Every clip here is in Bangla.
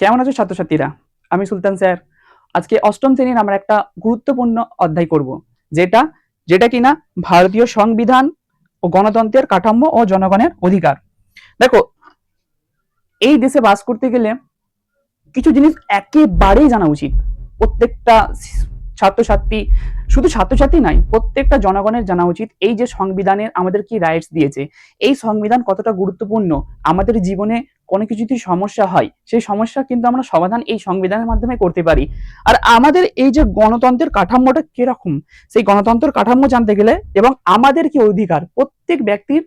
কেমন আছো ছাত্রছাত্রীরা? আমি সুলতান স্যার। আজকে অষ্টম শ্রেণীর আমরা একটা গুরুত্বপূর্ণ অধ্যায় করব, যেটা যেটা কিনা ভারতীয় সংবিধান ও গণতন্ত্রের কাঠামো ও জনগণের অধিকার। দেখো, এই দেশে বাস করতে গেলে কিছু জিনিস একেবারেই জানা উচিত। প্রত্যেকটা ছাত্রছাত্রী, শুধু ছাত্রছাত্রী নাই, প্রত্যেকটা জনগণের জানা উচিত এই যে সংবিধানের আমাদের কি রাইটস দিয়েছে, এই সংবিধান কতটা গুরুত্বপূর্ণ। আমাদের জীবনে কোনো কিছু যদি সমস্যা হয়, সেই সমস্যা কিন্তু আমরা সমাধান এই সংবিধানের মাধ্যমে করতে পারি। আর আমাদের এই যে গণতন্ত্রের কাঠামোটা কিরকম, সেই গণতন্ত্রের কাঠামো জানতে গেলে এবং আমাদের কি অধিকার, প্রত্যেক ব্যক্তির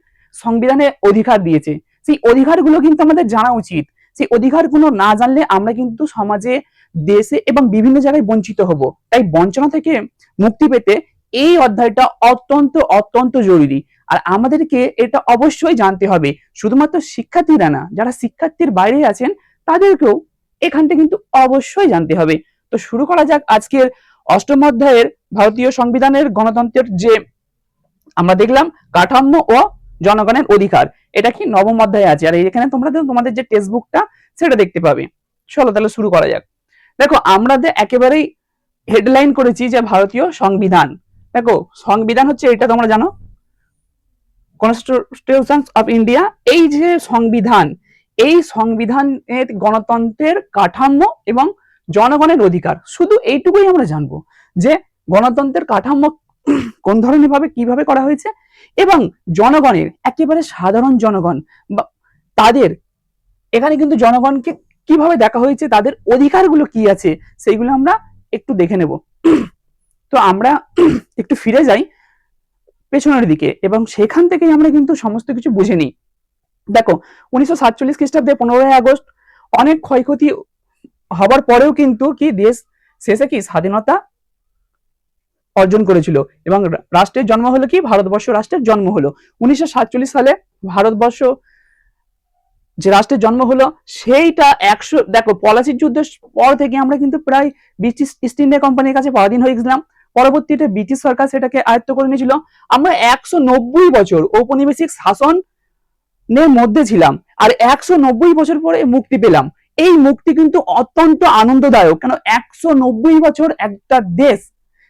সংবিধানে অধিকার দিয়েছে, সেই অধিকারগুলো কিন্তু আমাদের জানা উচিত। সেই অধিকারগুলো না জানলে আমরা কিন্তু সমাজে, দেশে এবং বিভিন্ন জায়গায় বঞ্চিত হব। তাই বঞ্চনা থেকে মুক্তি পেতে এই অধ্যায়টা অত্যন্ত অত্যন্ত জরুরি। আর আমাদেরকে এটা অবশ্যই জানতে হবে। শুধুমাত্র শিক্ষার্থীরা না, যারা শিক্ষার্থীর বাইরে আছেন তাদেরকেও এখানটা কিন্তু অবশ্যই জানতে হবে। তো শুরু করা যাক আজকের অষ্টম অধ্যায়ের ভারতীয় সংবিধানের গণতন্ত্রের যে আমরা দেখলাম কাঠামো ও জনগণের অধিকার। এটা কি নবম অধ্যায়ে আছে, আর এখানে তোমরা তোমাদের যে টেক্সট বুকটা সেটা দেখতে পাবে। চলো তাহলে শুরু করা যাক। দেখো, আমরা যে একেবারেই হেডলাইন করেছি যে ভারতীয় সংবিধান। দেখো, সংবিধান হচ্ছে এটা তোমরা জানো, কনস্টিটিউশন অফ ইন্ডিয়া। এই যে সংবিধান, এই সংবিধানের গণতন্ত্রের কাঠামো এবং জনগণের অধিকার, শুধু এইটুকুই আমরা জানবো যে গণতন্ত্রের কাঠামো কোন ধরনের ভাবে কিভাবে করা হয়েছে এবং জনগণের, একেবারে সাধারণ জনগণ বা তাদের, এখানে কিন্তু জনগণকে কিভাবে দেখা হয়েছে, তাদের অধিকারগুলো কি আছে, সেইগুলো আমরা একটু দেখে নেব। তো আমরা একটু ফিরে যাই পেছনের দিকে এবং সেখান থেকেই আমরা কিন্তু সমস্ত কিছু বুঝে নিই। দেখো, 1947 খ্রিস্টাব্দে 15ই আগস্ট অনেক ক্ষয়ক্ষতি হবার পরেও কিন্তু কি দেশ শেষে কি স্বাধীনতা অর্জন করেছিল এবং রাষ্ট্রের জন্ম হলো কি, ভারতবর্ষ রাষ্ট্রের জন্ম হলো 1947 সালে। ভারতবর্ষ যে রাষ্ট্রের জন্ম হলো সেইটা 100, দেখো পলাশির যুদ্ধের পর থেকে আমরা কিন্তু প্রায় ব্রিটিশ ইস্ট ইন্ডিয়া কোম্পানির কাছে পরাধীন হয়ে গেছিলাম। পরবর্তীতে ব্রিটিশ সরকার সেটাকে আয়ত্ত করে নিয়েছিল। আমরা 190 বছর ঔপনিবেশিক শাসনের মধ্যে ছিলাম, আর 190 বছর পরে মুক্তি পেলাম। এই মুক্তি কিন্তু অত্যন্ত আনন্দদায়ক। কেন? 190 বছর একটা দেশ,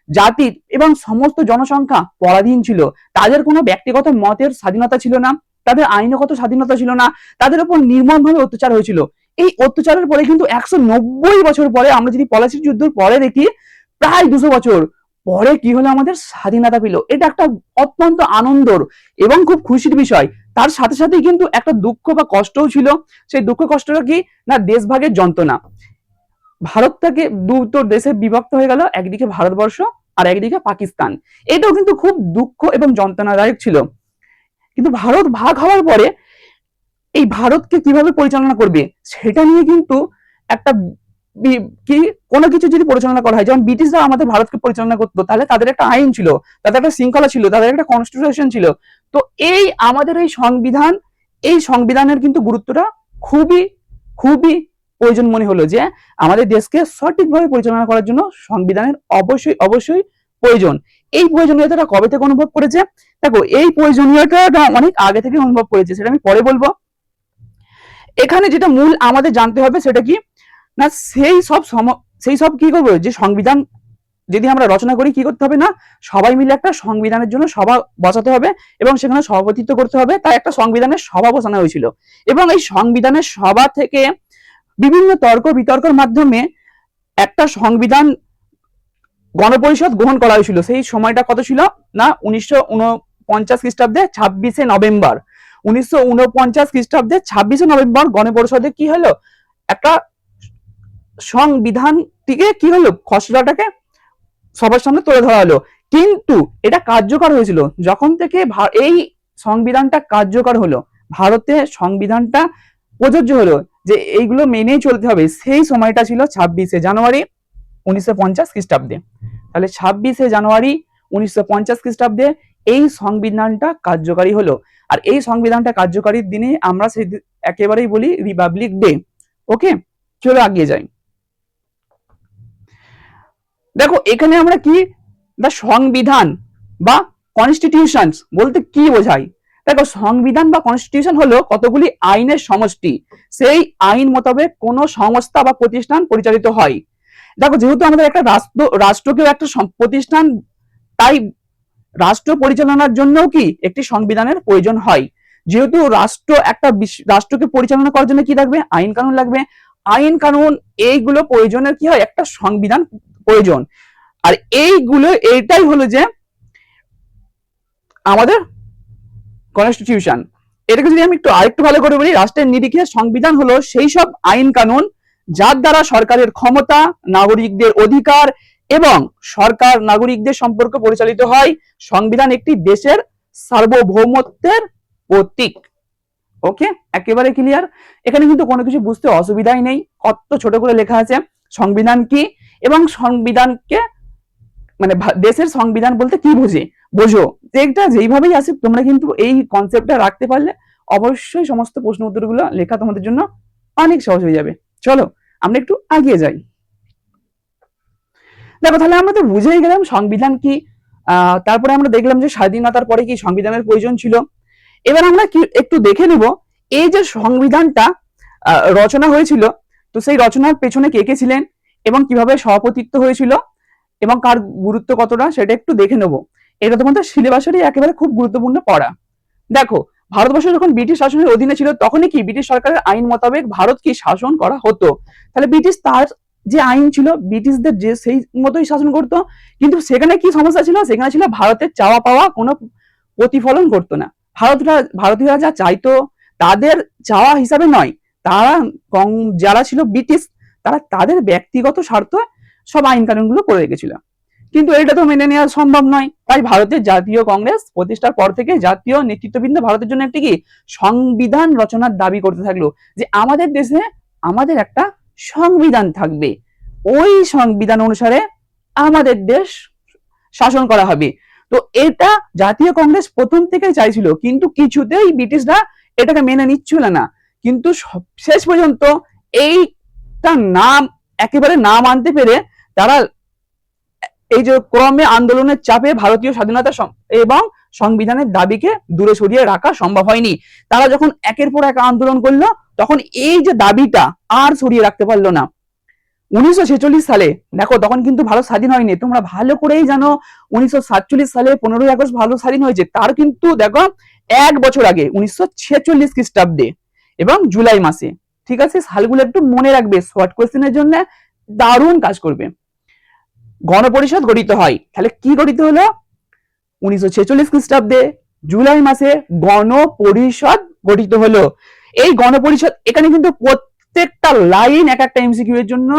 জাতি এবং সমস্ত জনসংখ্যা পরাধীন ছিল। তাদের কোনো ব্যক্তিগত মতের স্বাধীনতা ছিল না, তাদের আইনগত স্বাধীনতা ছিল না, তাদের উপর নির্মমভাবে অত্যাচার হয়েছিল। এই অত্যাচারের পরে কিন্তু 190 বছর পরে, আমরা যদি পলাশির যুদ্ধের পরে দেখি, প্রায় 200 বছর পরে কি হলো, আমাদের স্বাধীনতা পেল। এটা একটা অত্যন্ত আনন্দর এবং খুব খুশির বিষয়। তার সাথে সাথেই কিন্তু একটা দুঃখ বা কষ্টও ছিল। সেই দুঃখ কষ্টটা কি না, দেশভাগের যন্ত্রণা। ভারতটাকে দুটো দেশে বিভক্ত হয়ে গেল, একদিকে ভারতবর্ষ আর একদিকে পাকিস্তান। এটাও কিন্তু খুব দুঃখ এবং যন্ত্রণাদায়ক ছিল। কিন্তু ভারত ভাগ হওয়ার পরে এই ভারতকে কিভাবে পরিচালনা করবে সেটা নিয়ে কিন্তু একটা কি, কোনো কিছু যদি পরিচালনা করা হয়, যেমন ব্রিটিশরা আমাদের ভারতকে পরিচালনা করতো, তাহলে তাদের একটা আইন ছিল, তাদের একটা শৃঙ্খলা ছিল, তাদের একটা কনস্টিটিউশন ছিল। তো এই আমাদের এই সংবিধান, এই সংবিধানের কিন্তু গুরুত্বটা খুবই খুবই প্রয়োজন মনে হলো যে আমাদের দেশকে সঠিকভাবে পরিচালনা করার জন্য সংবিধানের অবশ্যই অবশ্যই প্রয়োজন। এই প্রয়োজনীয়তাটা কবে থেকে অনুভব করেছে? দেখো, এই প্রয়োজনীয়তাটা অনেক আগে থেকে অনুভব করেছে, সেটা আমি পরে বলবো। এখানে যেটা মূল আমাদের জানতে হবে সেটা কি না, সেই সব কি করবো, যে সংবিধান যদি আমরা রচনা করি, কি করতে হবে না, সবাই মিলে একটা সংবিধানের জন্য সভা বসাতে হবে এবং সেখানে সভাপতিত্ব করতে হবে। তাই একটা সংবিধানের সভা বসানো হয়েছিল এবং এই সংবিধানের সভা থেকে বিভিন্ন তর্ক বিতর্কের মাধ্যমে একটা সংবিধান গণপরিষদ গ্রহণ করা হয়েছিল। সেই সময়টা কত ছিল না, 1949 খ্রিস্টাব্দে 26শে নভেম্বর। 1949 খ্রিস্টাব্দে 26শে নভেম্বর গণপরিষদে কি হলো, একটা সংবিধানটিকে কি হলো, খসড়াটাকে সবার সামনে তুলে ধরা হলো। কিন্তু এটা কার্যকর হয়েছিল যখন থেকে এই সংবিধানটা কার্যকর হলো, ভারতে সংবিধানটা প্রযোজ্য হলো যে এইগুলো মেনেই চলতে হবে, সেই সময়টা ছিল 26শে জানুয়ারি 1950 খ্রিস্টাব্দে। তাহলে 26শে জানুয়ারি 1950 খ্রিস্টাব্দে এই সংবিধানটা কার্যকারী হলো। আর এই সংবিধানটা কার্যকারীর দিনে আমরা সেই একেবারেই বলি রিপাবলিক ডে। ওকে, চলো এগিয়ে যাই। দেখো, এখানে আমরা কি, দা সংবিধান বা কনস্টিটিউশন বলতে কি বোঝাই দেখো, সংবিধান বা কনস্টিটিউশন হলো কতগুলি আইনের সমষ্টি। সেই আইন মোতাবেক কোন সংস্থা বা প্রতিষ্ঠান পরিচালিত হয়। দেখো, যেহেতু আমাদের একটা রাষ্ট্রকেও একটা প্রতিষ্ঠান, তাই রাষ্ট্র পরিচালনার জন্যও কি একটি সংবিধানের প্রয়োজন হয়। যেহেতু রাষ্ট্রকে পরিচালনা করার জন্য কি লাগবে? আইন কানুন লাগবে। আইন কানুন এইগুলো প্রয়োজনের কি হয়? একটা সংবিধান প্রয়োজন। আর এইটাই হলো যে আমাদের কনস্টিটিউশন। এটাকে যদি আমি আরেকটু ভালো করে বলি, রাষ্ট্রের নিরিখে সংবিধান হলো সেই সব আইন কানুন যার দ্বারা সরকারের ক্ষমতা, নাগরিকদের অধিকার এবং সরকার নাগরিকদের সম্পর্ক পরিচালিত হয়। সংবিধান একটি দেশের সার্বভৌমত্বের প্রতীক। ওকে, একেবারে ক্লিয়ার। এখানে কিন্তু কোনো কিছু বুঝতে অসুবিধাই নেই। কত ছোট করে লেখা আছে সংবিধান কি, এবং সংবিধানকে মানে দেশের সংবিধান বলতে কি বোঝো। এটা যেইভাবেই আসে তোমরা কিন্তু এই কনসেপ্টটা রাখতে পারলে অবশ্যই সমস্ত প্রশ্ন উত্তরগুলো লেখা তোমাদের জন্য অনেক সহজ হয়ে যাবে। চলো আমরা একটু এগিয়ে যাই। দেখো, তাহলে আমরা তো বুঝেই গেলাম সংবিধান কি। তারপরে আমরা দেখলাম যে স্বাধীনতার পরে কি সংবিধানের প্রয়োজন ছিল। এবার আমরা কি একটু দেখে নেব এই যে সংবিধানটা রচনা হয়েছিল, তো সেই রচনার পেছনে কে কে ছিলেন এবং কিভাবে সভাপতিত্ব হয়েছিল এবং কার গুরুত্ব কতটা সেটা একটু দেখে নেব। এটা তোমাদের সিলেবাসেরই একেবারে খুব গুরুত্বপূর্ণ পড়া। দেখো, ভারতবর্ষ যখন ব্রিটিশ শাসনের অধীনে ছিল তখনই কি ব্রিটিশ সরকারের আইন মোতাবেক ভারত কি শাসন করা হতো। তাহলে ব্রিটিশ তার যে আইন ছিল ব্রিটিশদের যে সেই মতোই শাসন করতো। কিন্তু সেখানে কি সমস্যা ছিল? সেখানে ছিল ভারতের চাওয়া পাওয়া কোনো প্রতিফলন করতো না। ভারতীয়রা যা চাইতো তাদের চাওয়া হিসাবে নয়, তারা যারা ছিল ব্রিটিশ তারা তাদের ব্যক্তিগত স্বার্থ সব আইন কানুনগুলো করে রেখেছিল। কিন্তু এটা তো মেনে নেওয়া সম্ভব নয়। তাই ভারতের জাতীয় কংগ্রেস প্রতিষ্ঠার পর থেকে জাতীয় নেতৃত্ববৃন্দ ভারতের জন্য একটি কি সংবিধান রচনার দাবি করতে থাকলো যে আমাদের দেশে আমাদের একটা সংবিধান থাকবে, ওই সংবিধান অনুসারে আমাদের দেশ শাসন করা হবে। তো এটা জাতীয় কংগ্রেস প্রথম থেকেই চাইছিল, কিন্তু কিছুতেই ব্রিটিশরা এটাকে মেনে নিচ্ছিল না। কিন্তু শেষ পর্যন্ত এইটা একেবারে না মানতে পেরে তারা এই যে ক্রমে আন্দোলনের চাপে ভারতীয় স্বাধীনতা এবং সংবিধানের দাবিকে দূরে সরিয়ে রাখা সম্ভব হয়নি। তারা যখন একের পর এক আন্দোলন করলো তখন এই যে দাবিটা আর সরিয়ে রাখতে পারলো না। 1946 সালে দেখো, তখন কিন্তু ভারত স্বাধীন হয়নি, তোমরা ভালো করেই জানো। 1947 সালে 15ই আগস্ট ভারত স্বাধীন হয়েছে, তার কিন্তু দেখো 1 বছর আগে 1946 খ্রিস্টাব্দে এবং জুলাই মাসে। ঠিক আছে, সালগুলো একটু মনে রাখবে, শর্ট কোয়েশ্চেনের জন্য দারুণ কাজ করবে। গণপরিষদ গঠিত হয়। তাহলে কি গঠিত হলো? 1946 খ্রিস্টাব্দে জুলাই মাসে গণপরিষদ গঠিত হলো। এই গণপরিষদ, এখানে কিন্তু প্রত্যেকটা লাইন এক একটা এমসিকিউ এর জন্য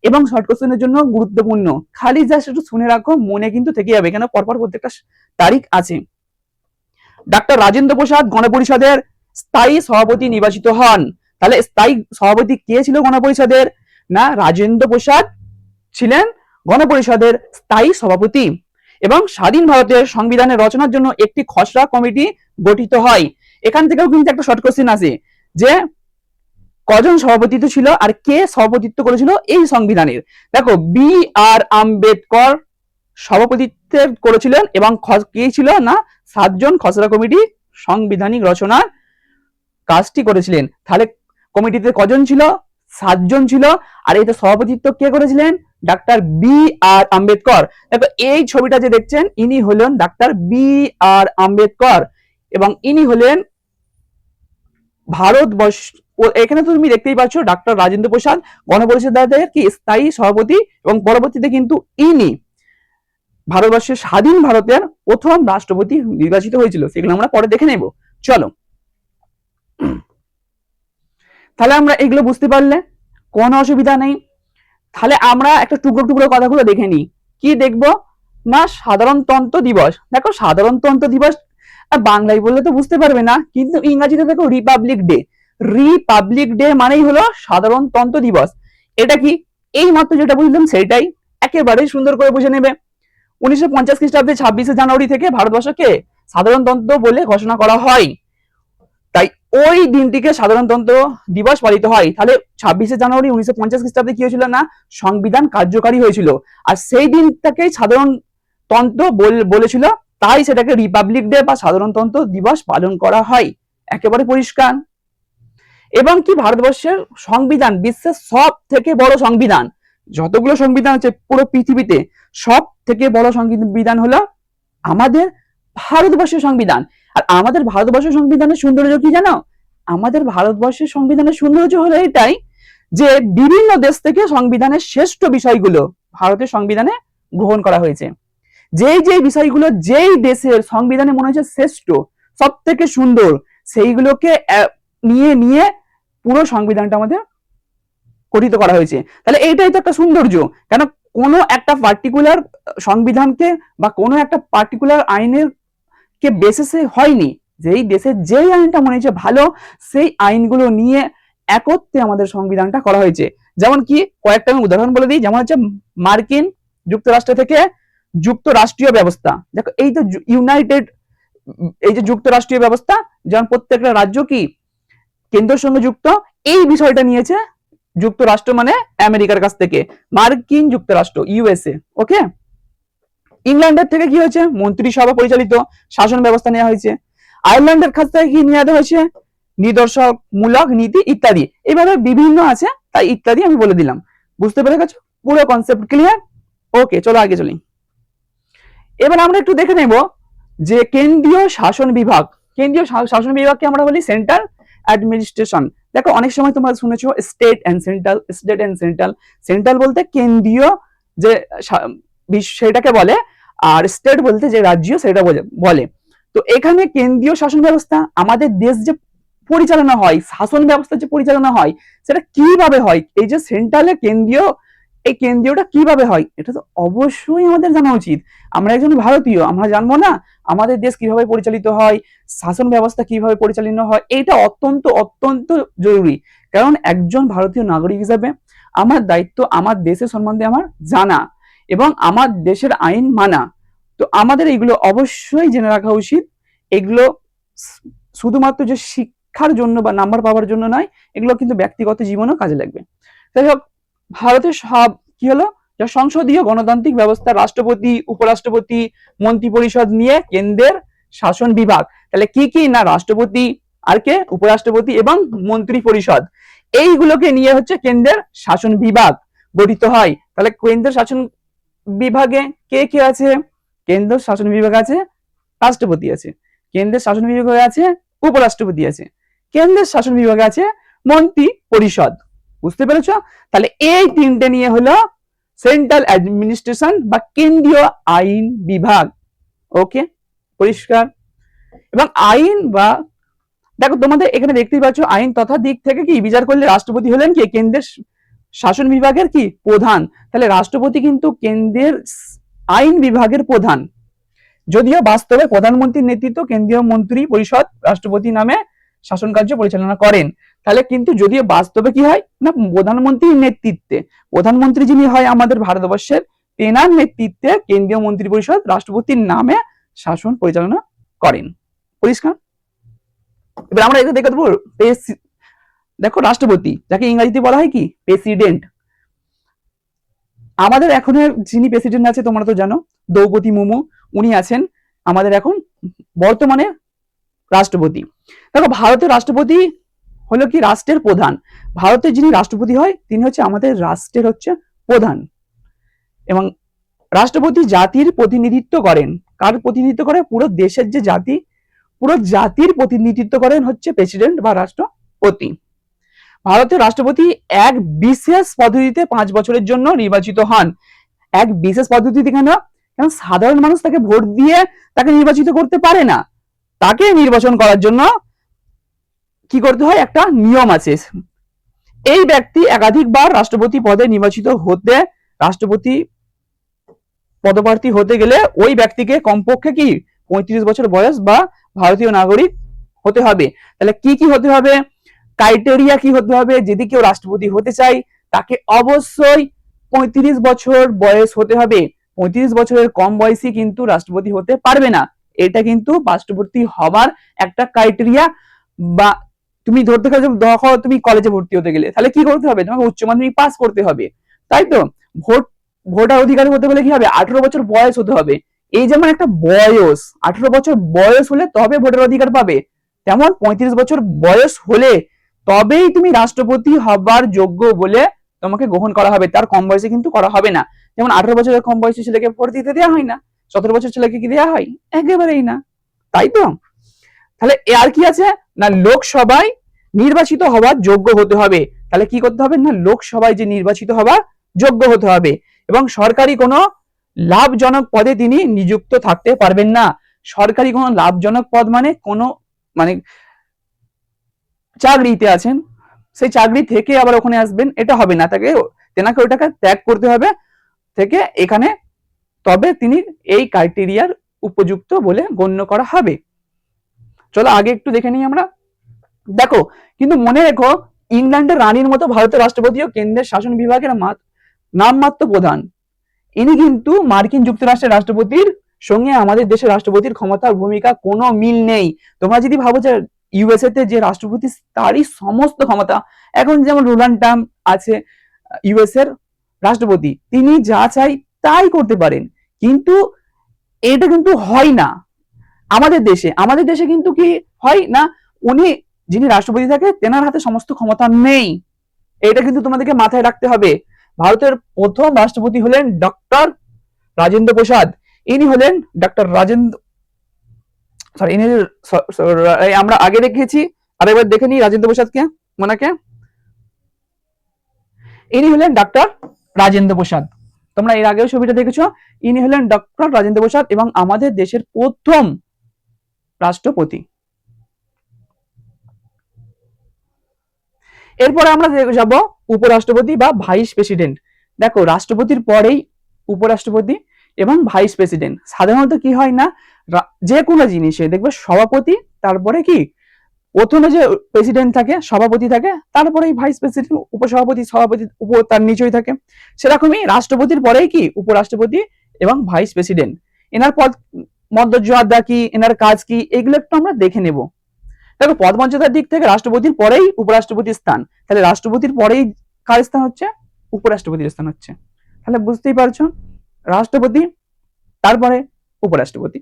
এবং শর্ট কোশ্চেনের জন্য গুরুত্বপূর্ণ। খালি জাস্ট একটু শুনে রাখো, মনে কিন্তু থেকে যাবে, কেন পরপর প্রত্যেকটা তারিখ আছে। ডাক্তার রাজেন্দ্র প্রসাদ গণপরিষদের স্থায়ী সভাপতি নির্বাচিত হন। তাহলে স্থায়ী সভাপতি কে ছিল গণপরিষদের? না, রাজেন্দ্র প্রসাদ ছিলেন গণপরিষদের স্থায়ী সভাপতি। এবং স্বাধীন ভারতের সংবিধানের রচনার জন্য একটি খসড়া কমিটি গঠিত হয়। এখান থেকেও কিন্তু একটা শর্ট কোশ্চেন আছে যে কজন সভাপতিত্ব ছিল আর কে সভাপতিত্ব করেছিল এই সংবিধানের। দেখো, বি আর আম্বেদকর সভাপতিত্ব করেছিলেন এবং কে ছিল না 7 জন খসড়া কমিটি সাংবিধানিক রচনার কাজটি করেছিলেন। তাহলে কমিটিতে কজন ছিল? 7 জন ছিল। আর এটা সভাপতিত্ব কে করেছিলেন? ডাক্তার বি আর আম্বেদকর। দেখো, এই ছবিটা যে দেখছেন ইনি হলেন ডাক্তার বি আর আম্বেদকর এবং ইনি হলেন ভারতবর্ষ। এখানে তুমি দেখতেই পাচ্ছ ডাক্তার রাজেন্দ্র প্রসাদ গণপরিষদের কি স্থায়ী সভাপতি এবং পরবর্তীতে কিন্তু ইনি ভারতবর্ষের স্বাধীন ভারতের প্রথম রাষ্ট্রপতি নির্বাচিত হয়েছিল। সেগুলো আমরা পরে দেখে নেব। চলো, তাহলে আমরা এগুলো বুঝতে পারলে কোনো অসুবিধা নেই। তাহলে আমরা একটা টুকরো টুকরো কথাগুলো দেখে নিই। কি দেখবো না, সাধারণতন্ত্র দিবস। দেখো, সাধারণতন্ত্র দিবস বাংলায় বললে তো বুঝতে পারবে না, কিন্তু ইংরেজিতে দেখো রিপাবলিক ডে। রিপাবলিক ডে মানেই হলো সাধারণতন্ত্র দিবস। এটা কি এই মাত্র যেটা বুঝলাম সেটাই, একেবারে সুন্দর করে বুঝে নেবে। 1950 খ্রিস্টাব্দে 26শে জানুয়ারি থেকে ভারতবর্ষকে সাধারণতন্ত্র বলে ঘোষণা করা হয়। তাই ওই দিনটিকে সাধারণতন্ত্র দিবস পালিত হয়। তাহলে 26শে জানুয়ারি 1950 খ্রিস্টাব্দে কি হয়েছিল না, সংবিধান কার্যকারী হয়েছিল। আর সেই দিনটাকেই সাধারণতন্ত্র বলেছিল তাই সেটাকে রিপাবলিক ডে বা সাধারণতন্ত্র দিবস পালন করা হয়, একেবারে পরিষ্কার। এবং কি ভারতবর্ষের সংবিধান বিশ্বের সব থেকে বড় সংবিধান, যতগুলো সংবিধান আছে পুরো পৃথিবীতে সব থেকে বড় সংবিধান হলো আমাদের ভারতবর্ষের সংবিধান। আর আমাদের ভারতবর্ষের সংবিধানের সৌন্দর্য কি জানো? আমাদের ভারতবর্ষের সংবিধানের সৌন্দর্য হলো এটাই যে বিভিন্ন দেশ থেকে সংবিধানের শ্রেষ্ঠ বিষয়গুলো ভারতের সংবিধানে গ্রহণ করা হয়েছে। যেই যেই বিষয়গুলো যেই দেশের সংবিধানে মনে হচ্ছে শ্রেষ্ঠ, সব থেকে সুন্দর, সেইগুলোকে নিয়ে নিয়ে পুরো সংবিধানটা আমাদের গঠিত করা হয়েছে। তাহলে এইটাই তো একটা সৌন্দর্য। কেন কোনো একটা পার্টিকুলার সংবিধানকে বা কোনো একটা পার্টিকুলার আইনের কে বেসিসে হয়নি, যেই দেশের যেই আইনটা মনে হচ্ছে ভালো সেই আইনগুলো নিয়ে একত্রে আমাদের সংবিধানটা করা হয়েছে। যেমন কি কয়েকটা আমি উদাহরণ বলে দিই, যেমন হচ্ছে মার্কিন যুক্তরাষ্ট্র থেকে যুক্তরাষ্ট্রীয় ব্যবস্থা। দেখো এই তো ইউনাইটেড, এই যে যুক্তরাষ্ট্রীয় ব্যবস্থা, যেমন প্রত্যেকটা রাজ্য কি কেন্দ্রের সঙ্গে যুক্ত, এই বিষয়টা নিয়েছে যুক্তরাষ্ট্র মানে আমেরিকার কাছ থেকে, মার্কিন যুক্তরাষ্ট্র ইউএসএ। ওকে, ইংল্যান্ডের থেকে কি হয়েছে মন্ত্রিসভা পরিচালিত শাসন ব্যবস্থা নেওয়া হয়েছে। আয়ারল্যান্ডের কাছ থেকে কি নিয়ে দেওয়া হয়েছে নিদর্শনমূলক নীতি ইত্যাদি। এইভাবে বিভিন্ন আছে, তাই ইত্যাদি আমি বলে দিলাম। বুঝতে পেরে গেছো? পুরো কনসেপ্ট ক্লিয়ার? ওকে, চলো আগে চলি। এবার আমরা একটু দেখে নেব যে কেন্দ্রীয় শাসন বিভাগ। কেন্দ্রীয় শাসন বিভাগকে আমরা বলি সেন্ট্রাল অ্যাডমিনিস্ট্রেশন। দেখো অনেক সময় তোমরা শুনেছো state and central, state and central. Central বলতে কেন্দ্রীয় যে সেটাকে বলে, আর স্টেট বলতে যে রাজ্য সেটা বলে। তো এখানে কেন্দ্রীয় শাসন ব্যবস্থা, আমাদের দেশ যে পরিচালনা হয়, শাসন ব্যবস্থা যে পরিচালনা হয় সেটা কিভাবে হয়, এই যে সেন্ট্রালে কেন্দ্রীয়, এই কেন্দ্রীয়টা কিভাবে হয় এটা তো অবশ্যই আমাদের জানা উচিত। আমরা একজন ভারতীয়, আমরা জানবো না আমাদের দেশ কিভাবে পরিচালিত হয়, শাসন ব্যবস্থা কিভাবে পরিচালিত হয়? এটা অত্যন্ত অত্যন্ত জরুরি। কারণ একজন ভারতীয় নাগরিক হিসাবে আমার দায়িত্ব আমার দেশের সম্বন্ধে আমার জানা এবং আমার দেশের আইন মানা। তো আমাদের এগুলো অবশ্যই জেনে রাখা উচিত। এগুলো শুধুমাত্র যে শিক্ষার জন্য বা নাম্বার পাওয়ার জন্য নয়, এগুলো কিন্তু ব্যক্তিগত জীবনেও কাজে লাগবে। যাই হোক, ভারতের সব কি হলো, যা সংসদীয় গণতান্ত্রিক ব্যবস্থা, রাষ্ট্রপতি, উপরাষ্ট্রপতি, মন্ত্রী পরিষদ নিয়ে কেন্দ্রের শাসন বিভাগ। তাহলে কি কি না, রাষ্ট্রপতি আর কে, উপরাষ্ট্রপতি এবং মন্ত্রী পরিষদ, এইগুলোকে নিয়ে হচ্ছে কেন্দ্রের শাসন বিভাগ গঠিত হয়। তাহলে কেন্দ্রের শাসন বিভাগে কে কে আছে? কেন্দ্র শাসন বিভাগ আছে, রাষ্ট্রপতি আছে। কেন্দ্রের শাসন বিভাগে আছে, উপরাষ্ট্রপতি আছে। কেন্দ্রের শাসন বিভাগে আছে মন্ত্রী পরিষদ। বুঝতে পেরেছ? তাহলে এই তিনটে নিয়ে হলো সেন্ট্রাল অ্যাডমিনিস্ট্রেশন বা কেন্দ্রীয় আইন বিভাগ। ওকে, পরিষ্কার? এবং আইন বা দেখো তোমাদের এখানে দেখতেই পাচ্ছ আইন তথা দিক থেকে কি বিচার করলে রাষ্ট্রপতি হলেন কি কেন্দ্রের শাসন বিভাগের কি প্রধান। তাহলে রাষ্ট্রপতি কিন্তু কেন্দ্রের আইন বিভাগের প্রধান, যদিও বাস্তবে প্রধানমন্ত্রীর নেতৃত্ব কেন্দ্রীয় মন্ত্রী পরিষদ রাষ্ট্রপতি নামে শাসন কার্য পরিচালনা করেন। তাহলে কিন্তু যদিও বাস্তবে কি হয় না, প্রধানমন্ত্রীর নেতৃত্বে, প্রধানমন্ত্রী যিনি হয় আমাদের ভারতবর্ষের, তেনার নেতৃত্বে কেন্দ্রীয় মন্ত্রী পরিষদ রাষ্ট্রপতির নামে শাসন পরিচালনা করেন। পরিষ্কার? এবার আমরা এটা দেখে দেবো, দেখো রাষ্ট্রপতি যাকে ইংরেজিতে বলা হয় কি প্রেসিডেন্ট। আমাদের এখনের যিনি প্রেসিডেন্ট আছে তোমরা তো জানো, দ্রৌপদী মুর্মু, উনি আছেন আমাদের এখন বর্তমানে রাষ্ট্রপতি। দেখো ভারতের রাষ্ট্রপতি হলো কি রাষ্ট্রের প্রধান। ভারতের যিনি রাষ্ট্রপতি হয় তিনি হচ্ছে আমাদের রাষ্ট্রের হচ্ছে প্রধান। এবং রাষ্ট্রপতি জাতির প্রতিনিধিত্ব করেন। কার প্রতিনিধিত্ব করে? পুরো দেশের যে জাতি, পুরো জাতির প্রতিনিধিত্ব করেন হচ্ছে প্রেসিডেন্ট বা রাষ্ট্রপতি। ভারতের রাষ্ট্রপতি এক বিশেষ পদ্ধতিতে 5 বছরের জন্য নির্বাচিত হন। এক বিশেষ পদ্ধতিতে কেন? কারণ সাধারণ মানুষ তাকে ভোট দিয়ে তাকে নির্বাচিত করতে পারে না। তাকে নির্বাচন করার জন্য কি করতে হয়, একটা নিয়ম আছে। এই ব্যক্তি একাধিকবার রাষ্ট্রপতি পদে নির্বাচিত হতে, রাষ্ট্রপতি পদপ্রার্থী হতে গেলে ওই ব্যক্তিকে কমপক্ষে কি 35 বছর বয়স বা ভারতীয় নাগরিক হতে হবে। তাহলে কি কি হতে হবে, ক্রাইটেরিয়া কি হতে হবে? যদি কেউ রাষ্ট্রপতি হতে চায় তাকে অবশ্যই 35 বছর বয়স হতে হবে। 35 বছরের কম বয়সী কিন্তু রাষ্ট্রপতি হতে পারবে না। এটা কিন্তু রাষ্ট্রপতি হবার একটা ক্রাইটেরিয়া। বা তুমি ধরতে গেলে দেখো তুমি কলেজে ভর্তি হতে গেলে তাহলে কি করতে হবে, তোমাকে উচ্চ মাধ্যমিক পাস করতে হবে, তাই তো? ভোটার অধিকারী হতে গেলে কি হবে, 18 বছর বয়স হতে হবে। এই যেমন একটা বয়স 18 বছর বয়স হলে তবে ভোটের অধিকার পাবে, তেমন 35 বছর বয়স হলে তবেই তুমি রাষ্ট্রপতি হবার যোগ্য বলে তোমাকে গ্রহণ করা হবে, তার কম বয়সে কিন্তু করা হবে না। যেমন 18 বছরের কম বয়সী ছেলেকে ভোট দিতে দেওয়া হয় না, 17 বছর ছেলেকে কি দেওয়া হয়? একেবারেই না, তাই তো। তাহলে আর কি আছে না, লোকসভায় নির্বাচিত হওয়ার যোগ্য হতে হবে। তাহলে কি করতে হবে না, লোকসভায় যে নির্বাচিত হওয়ার যোগ্য হতে হবে, এবং সরকারি কোনো লাভজনক পদে তিনি নিযুক্ত থাকতে পারবেন না। সরকারি কোনো লাভজনক পদ মানে কোনো মানে চাকরিতে আছেন, সেই চাকরি থেকে আবার ওখানে আসবেন, এটা হবে না, তেনাকে ওটাকে ত্যাগ করতে হবে থেকে এখানে, তবে তিনি এই ক্রাইটেরিয়ার উপযুক্ত বলে গণ্য করা হবে। চলো আগে একটু দেখে নিই আমরা। দেখো কিন্তু মনে রেখো, ইংল্যান্ডের রানীর মতো ভারতের রাষ্ট্রপতিও কেন্দ্রের শাসন বিভাগের নামমাত্র প্রধান। ইনি কিন্তু মার্কিন যুক্তরাষ্ট্রের রাষ্ট্রপতির সঙ্গে আমাদের দেশের রাষ্ট্রপতির ক্ষমতার ভূমিকা কোনো মিল নেই। তোমরা যদি ভাবো যে ইউএসএ তে যে রাষ্ট্রপতি তারই সমস্ত ক্ষমতা, এখন যেমন ডোনাল্ড ট্রাম্প আছে ইউএস এর রাষ্ট্রপতি, তিনি যা চাই তাই করতে পারেন, কিন্তু এটা কিন্তু হয় না আমাদের দেশে কিন্তু কি হয় না, উনি যিনি রাষ্ট্রপতি থাকে তেনার হাতে সমস্ত ক্ষমতা নেই, এটা কিন্তু তোমাদেরকে মাথায় রাখতে হবে। ভারতের প্রথম রাষ্ট্রপতি হলেন ডক্টর রাজেন্দ্র প্রসাদ। ইনি হলেন ডক্টর রাজেন্দ্র সরি ইনি আমরা আগে দেখেছি, আরেকবার দেখে নিই রাজেন্দ্র প্রসাদকে ওনাকে। ইনি হলেন ডক্টর রাজেন্দ্র প্রসাদ, তোমরা এর আগেও ছবিটা দেখেছো। ইনি হলেন ডক্টর রাজেন্দ্র প্রসাদ এবং আমাদের দেশের প্রথম রাষ্ট্রপতি। এরপরে আমরা যাব উপরাষ্ট্রপতি বা ভাইস প্রেসিডেন্ট। দেখো রাষ্ট্রপতির পরেই উপরাষ্ট্রপতি এবং ভাইস প্রেসিডেন্ট। সাধারণত কি হয় না, যে কোনো জিনিসে দেখবে সভাপতি, তারপরে কি প্রথমে যে প্রেসিডেন্ট থাকে সভাপতি থাকে, তারপরেই ভাইস প্রেসিডেন্ট, উপসভাপতি, সভাপতি তার নিচেই থাকে। সেরকমই রাষ্ট্রপতির পরেই কি উপরাষ্ট্রপতি এবং ভাইস প্রেসিডেন্ট। এনার পদ মর্যাদা কি, এনার কাজ কি, এগুলো একটু আমরা দেখে নেব। দেখো পদমর্যাদার দিক থেকে রাষ্ট্রপতির পরেই উপরাষ্ট্রপতির স্থান, তাহলে রাষ্ট্রপতির পরেই কার স্থান হচ্ছে? উপরাষ্ট্রপতির স্থান হচ্ছে। তাহলে বুঝতেই পারছো, রাষ্ট্রপতি তারপরে উপরাষ্ট্রপতি।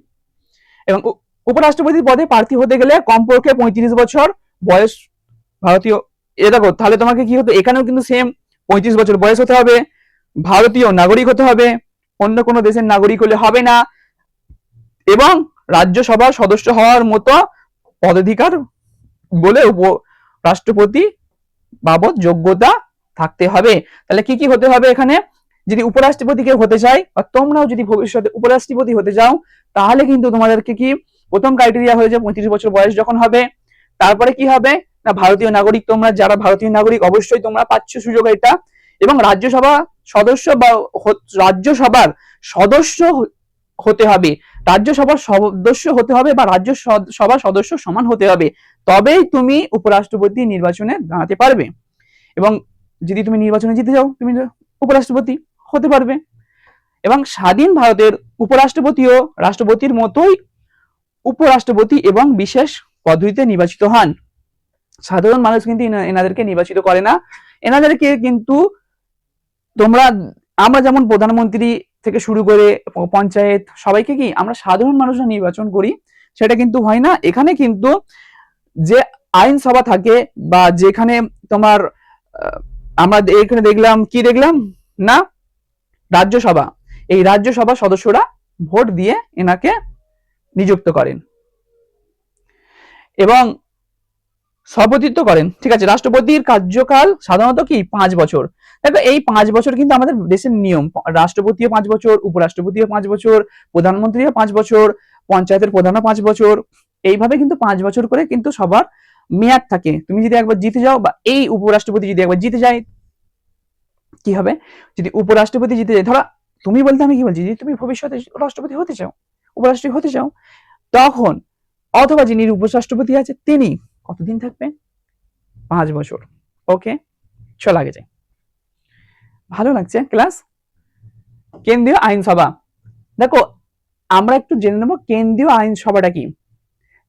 এবং উপরাষ্ট্রপতির পদে প্রার্থী হতে গেলে কমপক্ষে 35 বছর বয়স ভারতীয়, এ দেখো তাহলে তোমাকে কি হতো, এখানেও কিন্তু সেম 35 বছর বয়স হতে হবে, ভারতীয় নাগরিক হতে হবে, অন্য কোনো দেশের নাগরিক হলে হবে না, এবং রাজ্যসভার সদস্য হওয়ার মতো পদাধিকার বলে রাষ্ট্রপতি বাবদ যোগ্যতা থাকতে হবে। তাহলে কি কি হতে হবে এখানে, যদি উপরাষ্ট্রপতি কেউ হতে চায় বা তোমরাও যদি ভবিষ্যতে উপরাষ্ট্রপতি হতে চাও, তাহলে কিন্তু তোমাদেরকে কি প্রথম ক্রাইটেরিয়া হয়ে যায় 35 বছর বয়স যখন হবে। তারপরে কি হবে না, ভারতীয় নাগরিক, তোমরা যারা ভারতীয় নাগরিক অবশ্যই তোমরা পাচ্ছ সুযোগ এটা, এবং রাজ্যসভা সদস্য বা রাজ্যসভার সদস্য হতে হবে, রাজ্যসভার সদস্য হতে হবে বা রাজ্যসভার সদস্য সমান হতে হবে, তবেই তুমি উপরাষ্ট্রপতি নির্বাচনে দাঁড়াতে পারবে। এবং যদি তুমি নির্বাচনে জিতে যাও, তুমি উপরাষ্ট্রপতি হতে পারবে। এবং স্বাধীন ভারতের উপরাষ্ট্রপতিও রাষ্ট্রপতির মতোই উপরাষ্ট্রপতি এবং বিশেষ পদ্ধতিতে নির্বাচিত হন। সাধারণ মানুষ কিন্তু এনাদেরকে নির্বাচিত করে না, এনাদেরকে কিন্তু তোমরা আমরা যেমন প্রধানমন্ত্রী থেকে শুরু করে পঞ্চায়েত সবাইকে কি আমরা সাধারণ মানুষরা নির্বাচন করি, সেটা কিন্তু হয় না। এখানে কিন্তু যে আইনসভা থাকে বা যেখানে তোমার আমরা এখানে দেখলাম কি দেখলাম না, রাজ্যসভা, এই রাজ্যসভা সদস্যরা ভোট দিয়ে এনাকে নিযুক্ত করেন এবং সভাপতিত্ব করেন। ঠিক আছে, রাষ্ট্রপতির কার্যকাল সাধারণত কি 5 বছর। দেখো এই 5 বছর কিন্তু আমাদের দেশের নিয়ম, রাষ্ট্রপতিও 5 বছর, উপরাষ্ট্রপতিও 5 বছর, প্রধানমন্ত্রীও 5 বছর, পঞ্চায়েতের প্রধানও 5 বছর, এইভাবে কিন্তু 5 বছর করে কিন্তু সবার মেয়াদ থাকে। তুমি যদি একবার জিতে যাও বা এই উপরাষ্ট্রপতি যদি একবার জিতে যায়, কি হবে, যদি উপরাষ্ট্রপতি জিতে যায়, ধরো তুমি বলতে আমি কি বলছি, যদি তুমি ভবিষ্যতে রাষ্ট্রপতি হতে চাও, উপরাষ্ট্রপতি হতে চাও, তখন অথবা যিনি উপরাষ্ট্রপতি আছে তিনি কতদিন থাকবে? 5 বছর। ওকে, চল আগে যাই। ভালো লাগছে ক্লাস? কেন্দ্রীয় আইনসভা, দেখো আমরা একটু জেনে নেব কেন্দ্রীয় আইনসভাটা কি।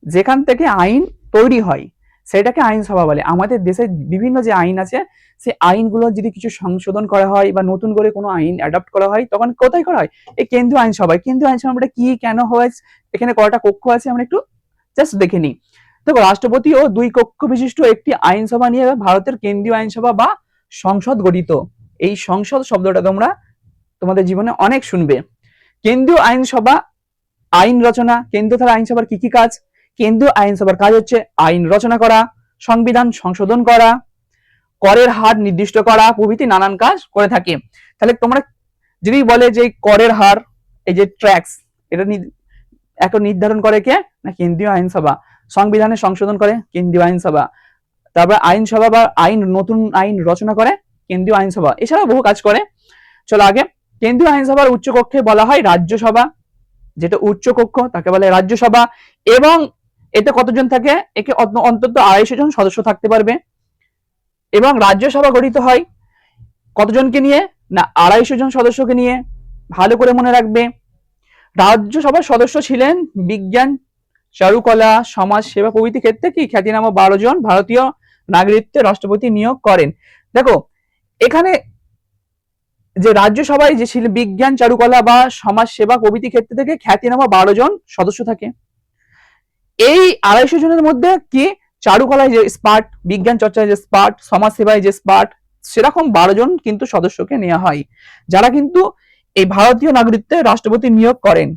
যেখান থেকে আইন তৈরি হয়, সেটাকে আইনসভা বলে। আমাদের দেশে বিভিন্ন যে আইন আছে সেই আইনগুলো যদি কিছু সংশোধন করা হয় বা নতুন করে কোনো আইন অ্যাডাপ্ট করা হয় তখন কোথায় করা হয়? এই কেন্দ্রীয় আইনসভায়। কেন্দ্রীয় আইনসভাটা কি, কেন হয়, এখানে কয়টা কক্ষ আছে আমরা একটু জাস্ট দেখে নিই। দেখো, রাষ্ট্রপতি ও 2 কক্ষ বিশিষ্ট একটি আইনসভা নিয়ে ভারতের কেন্দ্রীয় আইনসভা বা সংসদ গঠিত। এই সংসদ শব্দটা তোমরা তোমাদের জীবনে অনেক শুনবে। কেন্দ্রীয় আইনসভা আইন রচনা। কেন্দ্রীয় ধারা আইনসভার কি কি কাজ? কেন্দ্রীয় আইনসভার কাজ হচ্ছে আইন রচনা করা, সংবিধান সংশোধন করা, করের হার নির্দিষ্ট করা প্রভৃতি নানান কাজ করে থাকে। তাহলে তোমরা যদি বলে যে করের হার, এই যে ট্যাক্স, এটা একটা নির্ধারণ করে কে? না কেন্দ্রীয় আইনসভা। সংবিধানে সংশোধন করে কেন্দ্রীয় আইনসভা। তারপর আইনসভা বা নতুন আইন রচনা করে কেন্দ্রীয় আইনসভা। এছাড়া বহু কাজ করে। চলো আগে। কেন্দ্রীয় আইনসভার উচ্চ কক্ষে বলা হয় রাজ্যসভা, যেটা উচ্চ কক্ষ তাকে বলে রাজ্যসভা। এবং এতে কতজন থাকে? একে অন্তত 250 জন সদস্য থাকতে পারবে। এবং রাজ্যসভা গঠিত হয় কতজনকে নিয়ে? না 250 জন সদস্যকে নিয়ে। ভালো করে মনে রাখবে। রাজ্যসভার সদস্য ছিলেন বিজ্ঞান, চারুকলা, সমাজ সেবা প্রভৃতি ক্ষেত্রে কি খ্যাতিনামা 12 জন ভারতীয় নাগরিকত্বে রাষ্ট্রপতি নিয়োগ করেন। দেখো, এখানে যে রাজ্যসভায় যে ছিল বিজ্ঞান, চারুকলা বা সমাজ সেবা প্রভৃতি ক্ষেত্র থেকে খ্যাতিনামা 12 জন সদস্য থাকে। এই 250 জনের মধ্যে কি চারুকলায় যে স্পার্ট, বিজ্ঞান চর্চায় যে স্পার্ট, সমাজ সেবায় যে স্পার্ট, সেরকম 12 জন কিন্তু সদস্যকে নেওয়া হয়, যারা কিন্তু এই ভারতীয় নাগরিকত্বে রাষ্ট্রপতি নিয়োগ করেন।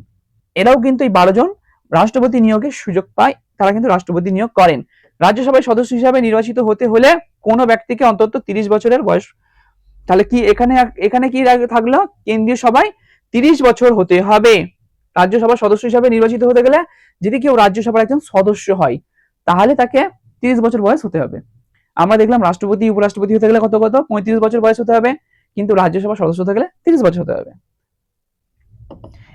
এরাও কিন্তু এই 12 জন রাষ্ট্রপতি নিয়োগের সুযোগ পায়, তারা কিন্তু রাষ্ট্রপতি নিয়োগ করেন। রাজ্যসভায় সদস্য হিসাবে নির্বাচিত হতে হলে কোনো ব্যক্তিকে অন্তত 30 বছরের বয়স। তাহলে কি এখানে কি থাকলো? কেন্দ্রীয় সভায় 30 বছর হতে হবে। রাজ্যসভার সদস্য হিসাবে নির্বাচিত হতে গেলে যদি কেউ রাজ্যসভার একজন সদস্য হয় তাহলে তাকে 30 বছর বয়স হতে হবে। আমরা দেখলাম রাষ্ট্রপতি উপরাষ্ট্রপতি হতে গেলে কত 35 বছর বয়স হতে হবে, কিন্তু রাজ্যসভার সদস্য হতে গেলে 30 বছর হতে হবে।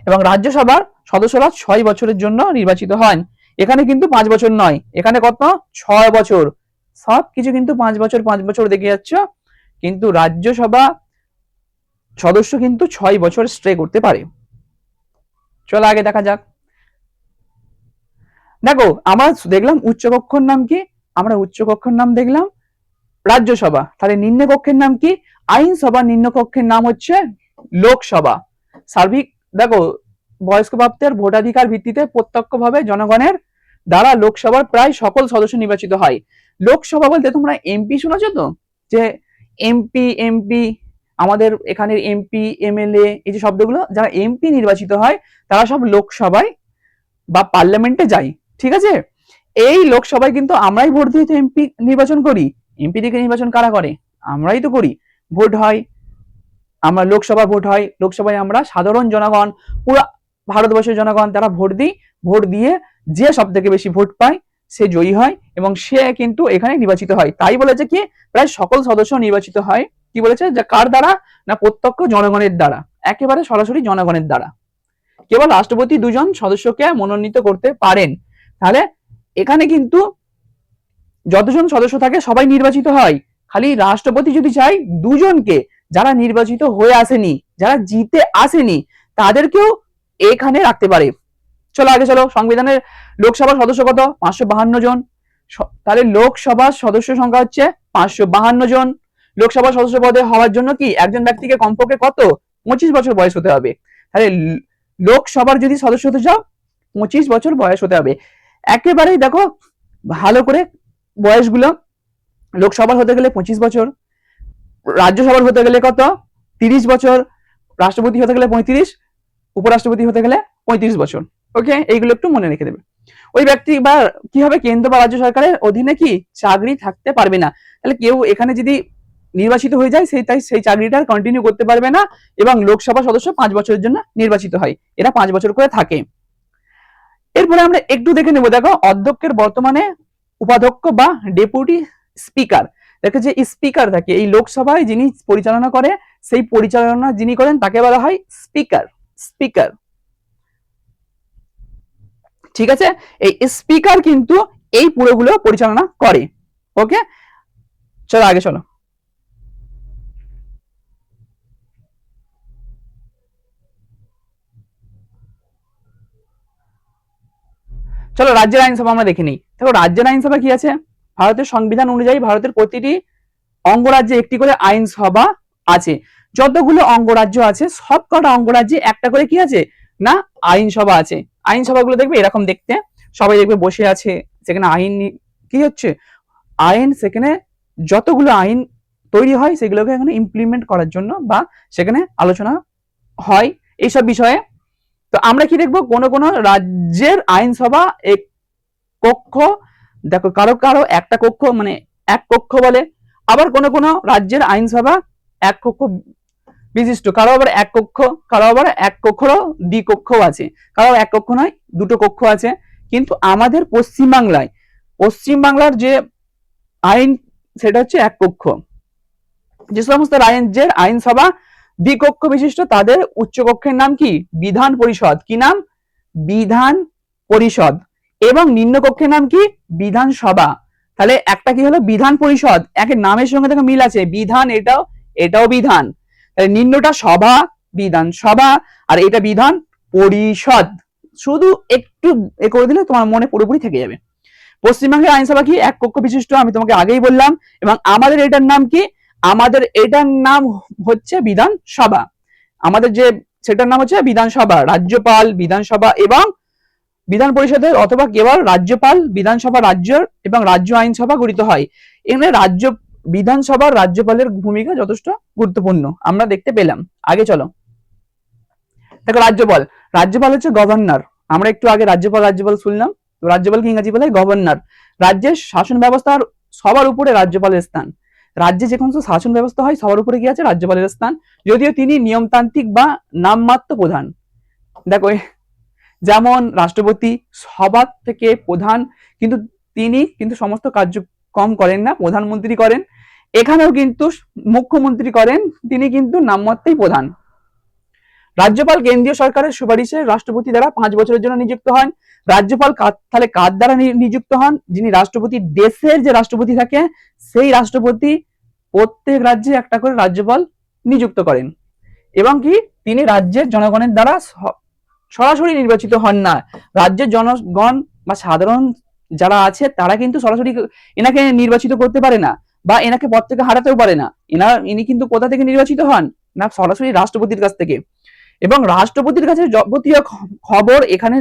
এবং রাজ্যসভার সদস্যরা 6 বছরের জন্য নির্বাচিত হন। এখানে কিন্তু 5 বছর নয়, এখানে কত? 6 বছর। সবকিছু কিন্তু 5 বছর 5 বছর দেখে যাচ্ছ, কিন্তু রাজ্যসভা সদস্য কিন্তু 6 বছর স্টে করতে পারে। চলো আগে দেখা যাক। দেখো, আমরা দেখলাম উচ্চকক্ষের নাম কি? আমরা উচ্চকক্ষের নাম দেখলাম রাজ্যসভা। তাহলে নিম্নকক্ষের নাম কি? আইনসভা। নিম্নকক্ষের নাম হচ্ছে লোকসভা। সার্বিক দেখো, বয়স্ক প্রাপ্তের ভোটাধিকার ভিত্তিতে প্রত্যক্ষভাবে জনগণের দ্বারা লোকসভার প্রায় সকল সদস্য নির্বাচিত হয়। লোকসভা বলতে তোমরা এমপি শুনেছো তো, যে এমপি আমাদের এখানের এমপি, এমএলএ, এই যে শব্দগুলো, যারা এমপি নির্বাচিত হয় তারা সব লোকসভায় বা পার্লামেন্টে যায়। ঠিক আছে? এই লোকসভায় কিন্তু আমরাই ভোট দিয়ে তো এমপি নির্বাচন করি। এমপি থেকে নির্বাচন কারা করে? আমরাই তো করি। ভোট হয়, আমরা লোকসভা ভোট হয়, লোকসভায় আমরা সাধারণ জনগণ, পুরো ভারতবর্ষের জনগণ তারা ভোট দিই। ভোট দিয়ে যে সব থেকে বেশি ভোট পায় সে জয়ী হয় এবং সে কিন্তু এখানে নির্বাচিত হয়। তাই বলেছে কি প্রায় সকল সদস্য নির্বাচিত হয় কি বলেছে, যে কার দ্বারা? না প্রত্যক্ষ জনগণের দ্বারা, একেবারে সরাসরি জনগণের দ্বারা। কেবল রাষ্ট্রপতি 2 জন সদস্যকে মনোনীত করতে পারেন। তাহলে এখানে কিন্তু যতজন সদস্য থাকে সবাই নির্বাচিত হয়। খালি রাষ্ট্রপতি যদি চায় 2 জনকে, যারা নির্বাচিত হয়ে আসেনি, যারা জিতে আসেনি, তাদেরকেও এখানে রাখতে পারে। চলো আগে চলো। সংবিধানের লোকসভার সদস্য কত? 552 জন। তাহলে লোকসভার সদস্য সংখ্যা হচ্ছে 552 জন। লোকসভার সদস্য পদে হওয়ার জন্য কি একজন ব্যক্তিকে কমপক্ষে কত? 25 বছর বয়স হতে হবে। তাহলে লোকসভার যদি সদস্য হতে চাও 25 বছর বয়স হতে হবে। একেবারেই দেখো ভালো করে বয়সগুলো, লোকসভার হতে গেলে 25 বছর, রাজ্যসভার হতে গেলে কত? 30 বছর, রাষ্ট্রপতি হতে গেলে 35, উপরাষ্ট্রপতি হতে গেলে 35 বছর। ওকে, এইগুলো একটু মনে রেখে দেবে। ওই ব্যক্তি বা কি হবে, কেন্দ্র বা রাজ্য সরকারের অধীনে কি চাকরি থাকতে পারবে না। তাহলে কেউ এখানে যদি নির্বাচিত হয়ে যায় সেই চাকরিটা কন্টিনিউ করতে পারবে না। এবং লোকসভা সদস্য 5 বছরের জন্য নির্বাচিত হয়, এরা 5 বছর করে থাকে। এরপরে আমরা একটু দেখে নেব। দেখো, অধ্যক্ষের বর্তমানে উপাধ্যক্ষ বা ডেপুটি স্পিকার, দেখো যে স্পিকার থাকে এই লোকসভায়, যিনি পরিচালনা করে, সেই পরিচালনা যিনি করেন তাকে বলা হয় স্পিকার। স্পিকার, ঠিক আছে? এই স্পিকার কিন্তু এই পুরোগুলো পরিচালনা করে। ওকে, চলো আগে চলো। চলো রাজ্যের আইনসভা আমরা দেখে নিই। দেখো রাজ্যের আইনসভা কি আছে? ভারতের সংবিধান অনুযায়ী ভারতের প্রতিটি অঙ্গরাজ্যে একটি করে আইনসভা আছে। যতগুলো অঙ্গরাজ্য আছে সবকটা অঙ্গরাজ্যে একটা করে কি আছে না আইনসভা আছে। আইনসভাগুলো দেখবে এরকম দেখতে, সবাই দেখবে বসে আছে, সেখানে আইন কি হচ্ছে আইন, সেখানে যতগুলো আইন তৈরি হয় সেগুলোকে এখানে ইমপ্লিমেন্ট করার জন্য বা সেখানে আলোচনা হয় এইসব বিষয়ে। তো আমরা কি দেখবো কোন কোন রাজ্যের আইনসভা এক কক্ষ, দেখো কারো কারো একটা কক্ষ মানে এক কক্ষ বলে, আবার কোন কোন রাজ্যের আইনসভা এক কক্ষ বিশিষ্ট, কারো আবার এক কক্ষ, কারো আবার এক কক্ষরও দ্বিকক্ষ আছে, কারো এক কক্ষ নয় দুটো কক্ষ আছে। কিন্তু আমাদের পশ্চিমবাংলার যে আইন সেটা হচ্ছে এক কক্ষ। যে সমস্ত রাজ্যের আইনসভা দ্বিকক্ষ বিশিষ্ট তাদের উচ্চকক্ষের নাম কি বিধান পরিষদ। কি নাম বিধান পরিষদ। এবং নিম্নকক্ষের নাম কি বিধানসভা। তাহলে একটা কি হলো বিধান পরিষদ, একের নামের সঙ্গে দেখো মিল আছে, বিধান এটাও বিধান, তাহলে নিম্নটা সভা বিধানসভা আর এটা বিধান পরিষদ। শুধু একটু এ করে দিলে তোমার মনে পুরোপুরি থেকে যাবে। পশ্চিমবঙ্গের আইনসভা কি এক কক্ষ বিশিষ্ট, আমি তোমাকে আগেই বললাম। এবং আমাদের এটার নাম কি, আমাদের এটার নাম হচ্ছে বিধানসভা। আমাদের যে সেটার নাম হচ্ছে বিধানসভা। রাজ্যপাল বিধানসভা এবং বিধান পরিষদের অথবা কেবল রাজ্যপাল বিধানসভা রাজ্য এবং রাজ্য আইনসভা গঠিত হয়। এখানে বিধানসভার রাজ্যপালের ভূমিকা যথেষ্ট গুরুত্বপূর্ণ আমরা দেখতে পেলাম। আগে চলো দেখো রাজ্যপাল হচ্ছে গভর্নর। আমরা একটু আগে রাজ্যপাল শুনলাম, তো রাজ্যপালকে ইংরেজি বলে গভর্নর। রাজ্যের শাসন ব্যবস্থার সবার উপরে রাজ্যপালের স্থান। রাজ্যে যে সমস্ত শাসন ব্যবস্থা হয় সবার উপরে কি আছে রাজ্যপালের স্থান, যদিও তিনি নিয়মতান্ত্রিক বা নামমাত্র প্রধান। দেখো যেমন রাষ্ট্রপতি সবার থেকে প্রধান, কিন্তু তিনি কিন্তু সমস্ত কার্যক্রম করেন না, প্রধানমন্ত্রী করেন। এখানেও কিন্তু মুখ্যমন্ত্রী করেন, তিনি কিন্তু নামমাত্রই প্রধান। রাজ্যপাল কেন্দ্রীয় সরকারের সুপারিশে রাষ্ট্রপতি দ্বারা 5 বছরের জন্য নিযুক্ত হন। রাজ্যপাল তাহলে কার দ্বারা নিযুক্ত হন, যিনি রাষ্ট্রপতি, দেশের যে রাষ্ট্রপতি থাকে সেই রাষ্ট্রপতি প্রত্যেক রাজ্যে একটা করে রাজ্যপাল নিযুক্ত করেন। এবং কি তিনি রাজ্যের জনগণের দ্বারা সরাসরি নির্বাচিত হন না। রাজ্যের জনগণ বা সাধারণ যারা আছে তারা কিন্তু সরাসরি এনাকে নির্বাচিত করতে পারে না বা এনাকে পদ থেকে হারাতেও পারে না। ইনি কিন্তু কোথা থেকে নির্বাচিত হন না সরাসরি রাষ্ট্রপতির কাছ থেকে। এবং রাষ্ট্রপতির কাছে যাবতীয় খবর এখানে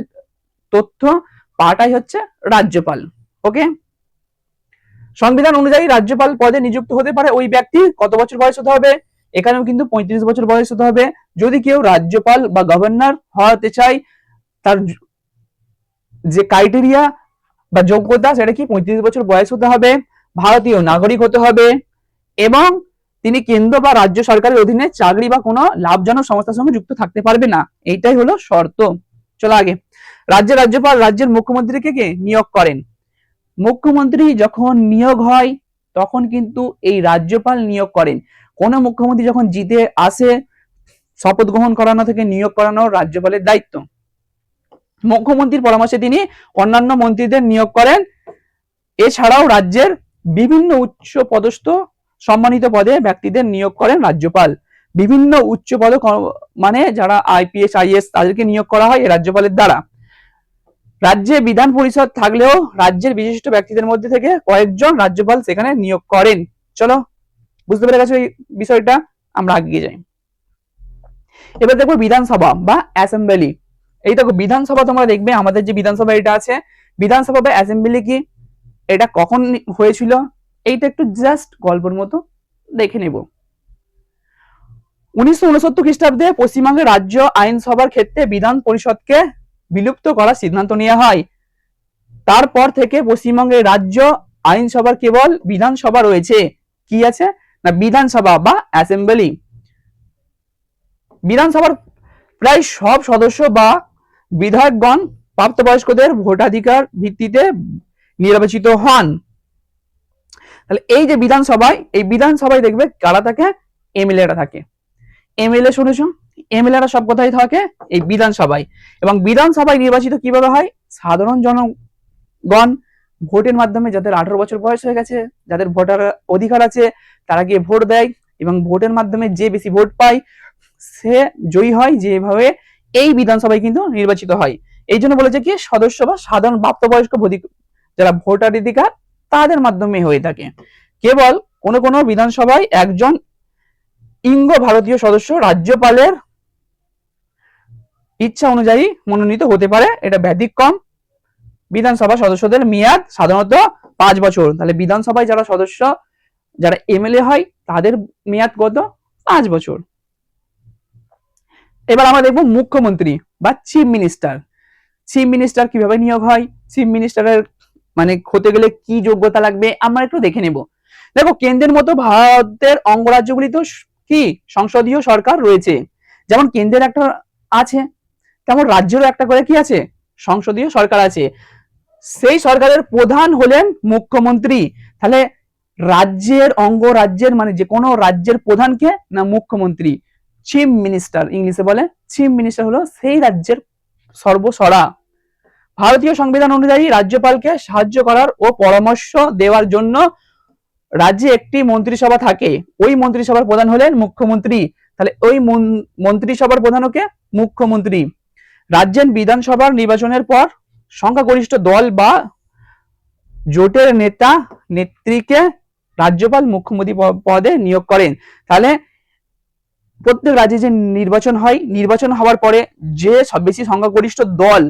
তথ্য পাঠাই হচ্ছে রাজ্যপাল। ওকে, সংবিধান অনুযায়ী রাজ্যপাল পদে নিযুক্ত হতে পারে ওই ব্যক্তি কত বছর বয়স হতে হবে, এখানেও কিন্তু 35 বছর বয়স হতে হবে। যদি কেউ রাজ্যপাল বা গভর্নর হতে চায় তার যে ক্রাইটেরিয়া বা যোগ্যতা সেটা কি 35 বছর বয়স হতে হবে, ভারতীয় নাগরিক হতে হবে এবং তিনি কেন্দ্র বা রাজ্য সরকারের অধীনে চাকরি বা কোনো লাভজনক সংস্থার সঙ্গে যুক্ত থাকতে পারবে না। এইটাই হলো শর্ত। চলো আগে, রাজ্যপাল রাজ্যের মুখ্যমন্ত্রীকে কে নিয়োগ করেন। মুখ্যমন্ত্রী যখন নিয়োগ হয় তখন কিন্তু এই রাজ্যপাল নিয়োগ করেন। কোন মুখ্যমন্ত্রী যখন জিতে আসে শপথ গ্রহণ করানো থেকে নিয়োগ করানো রাজ্যপালের দায়িত্ব। মুখ্যমন্ত্রীর পরামর্শে তিনি অন্যান্য মন্ত্রীদের নিয়োগ করেন। এছাড়াও রাজ্যের বিভিন্ন উচ্চ পদস্থ সম্মানিত পদে ব্যক্তিদের নিয়োগ করেন রাজ্যপাল। বিভিন্ন উচ্চ পদ মানে যারা আইপিএস আইএস তাদেরকে নিয়োগ করা হয় এই রাজ্যপালের দ্বারা। রাজ্যে বিধান পরিষদ থাকলেও রাজ্যের বিশিষ্ট ব্যক্তিদের মধ্যে থেকে কয়েকজন রাজ্যপাল সেখানে নিয়োগ করেন। চলো বুঝতে পেরে গেছো এই বিষয়টা, আমরা এগিয়ে যাই। এবার দেখবো বিধানসভা বা অ্যাসেম্বলি। এই দেখো বিধানসভা তোমরা দেখবে আমাদের যে বিধানসভা এটা আছে, বিধানসভা বা অ্যাসেম্বলি কি, এটা কখন হয়েছিল এইটা একটু জাস্ট গল্পের মতো দেখে নেব। 1969 খ্রিস্টাব্দে পশ্চিমবঙ্গের রাজ্য আইনসভার ক্ষেত্রে বিধান পরিষদকে বিলুপ্ত করার সিদ্ধান্ত নেওয়া হয়। তারপর থেকে পশ্চিমবঙ্গের রাজ্য আইনসভার কেবল বিধানসভা রয়েছে। কি আছে না বিধানসভা বা অ্যাসেম্বলি। বিধানসভার প্রায় সব সদস্য বা বিধায়কগণ প্রাপ্তবয়স্কদের ভোটাধিকার ভিত্তিতে নির্বাচিত হন। তাহলে এই যে বিধানসভায়, এই বিধানসভায় দেখবে কারা থাকে, এমএলএরা থাকে। এমএলএ শুনেছো, এমএলএরা সব কোথায় থাকে এই বিধানসভায়। এবং বিধানসভায় নির্বাচিত কিভাবে হয়, সাধারণ জনগণ ভোটের মাধ্যমে, যাদের 18 বছর বয়স হয়ে গেছে, যাদের ভোটার অধিকার আছে তারা গিয়ে ভোট দেয় এবং ভোটের মাধ্যমে যে বেশি ভোট পায় সে জয়ী হয়। যেভাবে এই বিধানসভায় কিন্তু নির্বাচিত হয়। এই জন্য বলেছে কি সদস্য বা সাধারণ প্রাপ্তবয়স্ক যারা ভোটার অধিকার তাদের মাধ্যমে হয়ে থাকে। কেবল কোনো কোনো বিধানসভায় একজন ইঙ্গ ভারতীয় সদস্য রাজ্যপালের ইচ্ছা অনুযায়ী মনোনীত হতে পারে, এটা ব্যতিক্রম। বিধানসভা সদস্যদের মেয়াদ সাধারণত 5 বছর। তাহলে বিধানসভায় যারা সদস্য, যারা এমএলএ হয়, তাদের মেয়াদ কত? 5 বছর। এবার আমরা দেখবো মুখ্যমন্ত্রী বা চিফ মিনিস্টার। চিফ মিনিস্টার কিভাবে নিয়োগ হয়, চিফ মিনিস্টারের মানে হতে গেলে কি যোগ্যতা লাগবে আমরা একটু দেখে নেব। দেখো, কেন্দ্রের মতো ভারতের অঙ্গরাজ্যগুলি তো কি সংসদীয় সরকার রয়েছে। যেমন কেন্দ্রের একটা আছে, তেমন রাজ্যেরও একটা করে কি আছে? সংসদীয় সরকার আছে। সেই সরকারের প্রধান হলেন মুখ্যমন্ত্রী। তাহলে রাজ্যের অঙ্গরাজ্যের মানে যে কোনো রাজ্যের প্রধানকে না মুখ্যমন্ত্রী, চিফ মিনিস্টার ইংলিশে বলে। চিফ মিনিস্টার হলো সেই রাজ্যের সর্বসরা। ভারতীয় সংবিধান অনুযায়ী রাজ্যপালকে সাহায্য করার ও পরামর্শ দেওয়ার জন্য রাজ্যে একটি মন্ত্রিসভা থাকে। ওই মন্ত্রিসভার প্রধান হলেন মুখ্যমন্ত্রী। তাহলে ওই মন্ত্রিসভার প্রধানকে মুখ্যমন্ত্রী। রাজ্যের বিধানসভার নির্বাচনের পর সংখ্যাগরিষ্ঠ দল বা জোটের নেতা নেত্রীকে রাজ্যপাল মুখ্যমন্ত্রী পদে নিয়োগ করেন। তাহলে প্রত্যেক রাজ্যে যে নির্বাচন হয়, নির্বাচন হওয়ার পরে যে সব বেশি সংখ্যাগরিষ্ঠ দল,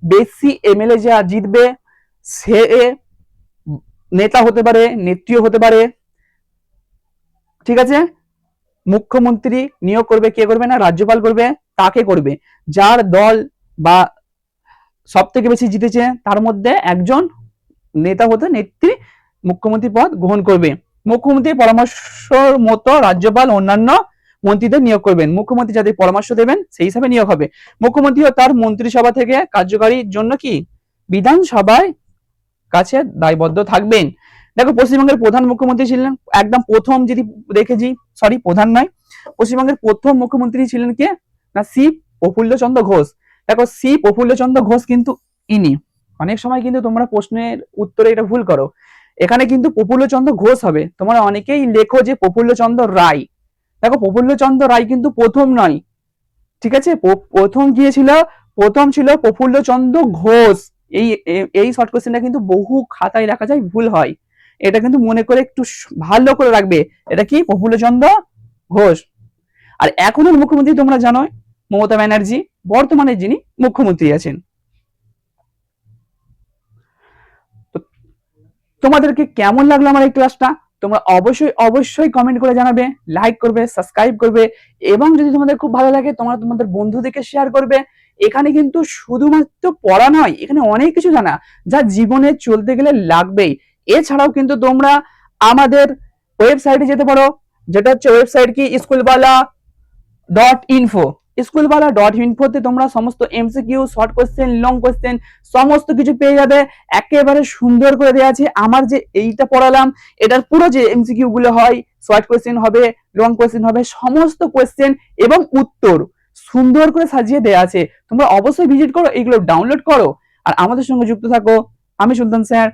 বেশি এমএলএ যা জিতবে, সে নেতা হতে পারে, নেত্রীও হতে পারে। ঠিক আছে, মুখ্যমন্ত্রী নিয়োগ করবে কে করবে না রাজ্যপাল করবে, তাকে করবে। যার দল বা সব থেকে বেশি জিতেছে তার মধ্যে একজন নেতা হতে নেত্রী মুখ্যমন্ত্রী পদ গ্রহণ করবে। মুখ্যমন্ত্রীর পরামর্শ মতো রাজ্যপাল অন্যান্য মন্ত্রীদের নিয়োগ করবেন। মুখ্যমন্ত্রী যাদের পরামর্শ দেবেন সেই হিসাবে নিয়োগ হবে। মুখ্যমন্ত্রী ও তার মন্ত্রিসভা থেকে কার্যকারীর জন্য কি বিধানসভায় কাছে দায়বদ্ধ থাকবেন। দেখো, পশ্চিমবঙ্গের প্রধান মুখ্যমন্ত্রী ছিলেন একদম প্রথম, যদি দেখেছি, সরি প্রধান নয়, পশ্চিমবঙ্গের প্রথম মুখ্যমন্ত্রী ছিলেন কে না সি প্রফুল্লচন্দ্র ঘোষ। দেখো, সি প্রফুল্লচন্দ্র ঘোষ কিন্তু ইনি। অনেক সময় কিন্তু তোমরা প্রশ্নের উত্তরে এটা ভুল করো, এখানে কিন্তু প্রফুল্লচন্দ্র ঘোষ হবে। তোমরা অনেকেই লেখো যে প্রফুল্লচন্দ্র রায়। দেখো, প্রফুল্লচন্দ্র রায় কিন্তু প্রথম নয়, ঠিক আছে। প্রথম ছিল প্রফুল্লচন্দ্র ঘোষ। এই এই শর্ট কোশ্চেনটা কিন্তু বহু খাতায় রাখা যায়, ভুল হয়। এটা কিন্তু মনে করে একটু ভালো করে রাখবে, এটা কি প্রফুল্লচন্দ্র ঘোষ। আর এখনের মুখ্যমন্ত্রী তোমরা জানো মমতা ব্যানার্জি, বর্তমানে যিনি মুখ্যমন্ত্রী আছেন। তোমাদেরকে কেমন লাগলো আমার এই ক্লাসটা তোমরা অবশ্যই অবশ্যই কমেন্ট করে জানাবে, লাইক করবে, সাবস্ক্রাইব করবে, এবং যদি তোমাদের খুব ভালো লাগে তোমরা তোমাদের বন্ধুদেরকে শেয়ার করবে। এখানে কিন্তু শুধুমাত্র পড়া নয়, এখানে অনেক কিছু জানা যা জীবনে চলতে গেলে লাগবেই। এছাড়াও কিন্তু তোমরা আমাদের ওয়েবসাইটে যেতে পারো, যেটা হচ্ছে ওয়েবসাইট কি schoolbala.info। schoolbala.info-তে তোমরা সমস্ত MCQ, short question, long question সমস্ত কিছু পেয়ে যাবে। একেবারে সুন্দর করে দেওয়া আছে। আমার যে এইটা পড়ালাম এটার পুরো যে এমসিকিউ গুলো হয়, শর্ট কোশ্চেন হবে, লং কোশ্চেন হবে, সমস্ত কোশ্চেন এবং উত্তর সুন্দর করে সাজিয়ে দেওয়া আছে। তোমরা অবশ্যই ভিজিট করো, এগুলো ডাউনলোড করো আর আমাদের সঙ্গে যুক্ত থাকো। আমি সুলতান স্যার,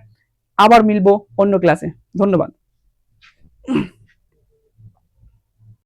আবার মিলবো অন্য ক্লাসে। ধন্যবাদ।